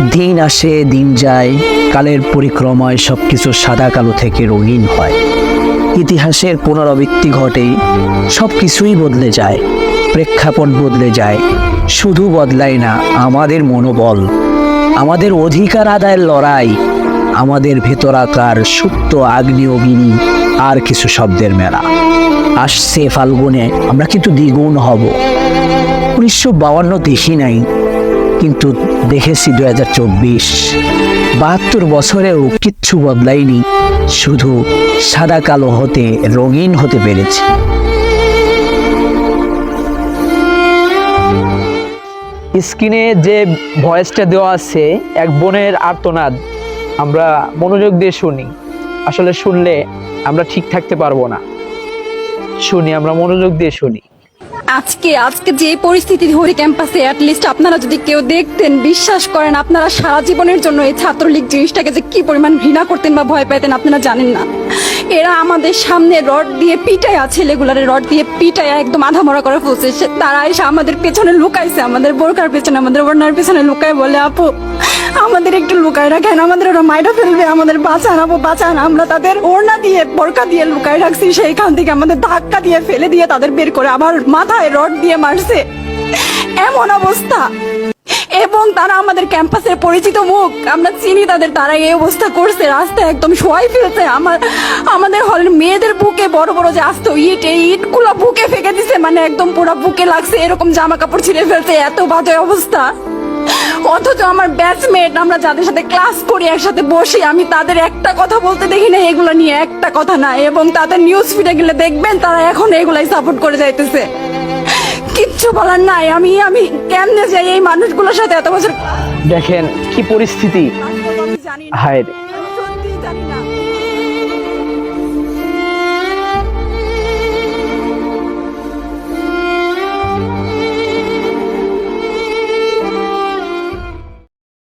দিন আসে দিন যায়, কালের পরিক্রমায় সবকিছু সাদা কালো থেকে রঙিন হয়। ইতিহাসের পুনরাবৃত্তি ঘটে, সবকিছুই বদলে যায়, প্রেক্ষাপট বদলে যায়। শুধু বদলায় না আমাদের মনোবল, আমাদের অধিকার আদায়ের লড়াই, আমাদের ভেতরাকার সুপ্ত আগ্নেয়গিরি আর কিছু শব্দের মেলা। আসছে ফাল্গুনে আমরা কিন্তু দ্বিগুণ হব। 1952 দেখি নাই, কিন্তু দেখেছি 2024। 72 বছরেও কিচ্ছু বদলায়নি, শুধু সাদা কালো হতে রঙিন হতে পেরেছি। স্ক্রিনে যে ভয়েসটা দেওয়া আছে এক বোনের আর্তনাদ, আমরা মনোযোগ দিয়ে শুনি। আসলে শুনলে আমরা ঠিক থাকতে পারবো না। শুনি, আমরা মনোযোগ দিয়ে শুনি। আজকে যে পরিস্থিতি হরি ক্যাম্পাসে অ্যাটলিস্ট আপনারা যদি কেউ দেখতেন, বিশ্বাস করেন আপনারা সারা জীবনের জন্য এই ছাত্রলীগ জিনিসটাকে যে কি পরিমাণ ঘৃণা করতেন বা ভয় পেতেন আপনারা জানেন না। এরা আমাদের সামনে রড দিয়ে পিটায়া, ছেলেগুলারে রড দিয়ে পিটায়া একদম আধা মরা করে ফেলছে। তারা এসে আমাদের পেছনে লুকাইছে, আমাদের বোরকার পেছনে, আমাদের ওড়নার পেছনে লুকায় বলে, আপু আমাদের একটু লুকায় রাখেন, আমাদের ওরা মাইরা ফেলবে, আমাদের বাঁচান আপু বাঁচান। আমরা তাদের ওড়না দিয়ে বোরকা দিয়ে লুকায় রাখছি, সেইখান থেকে আমাদের ধাক্কা দিয়ে ফেলে দিয়ে তাদের বের করে আবার মাথায় রড দিয়ে মারছে। এমন অবস্থা। এবং তারা আমাদের ক্যাম্পাসের পরিচিত মুখ, আমরা চিনি তাদের, তারা এই অবস্থা করছে, রাস্তায় একদম শোয়াই ফেলছে। আমাদের হলের মেয়েদের বুকে বড় বড় যে আসতো ইট, এই ইটগুলো বুকে ফেঁকে দিছে, মানে একদম পুরো বুকে লাগছে, এরকম জামা কাপড় ছিঁড়ে ফেলছে, এত বাজে অবস্থা। অথচ আমার ব্যাচমেট, আমরা যাদের সাথে ক্লাস করি একসাথে বসি, আমি তাদের একটা কথা বলতে দেখি না এগুলো নিয়ে, একটা কথা না। এবং তাদের নিউজ ফিডে গেলে দেখবেন তারা এখন এগুলাই সাপোর্ট করে যাইতেছে। কিচ্ছু বলার নাই। আমি কেমনে যাই এই মানুষগুলোর সাথে এত বছর। দেখেন কি পরিস্থিতি, জানি না, হায় রে। সত্যি জানি না।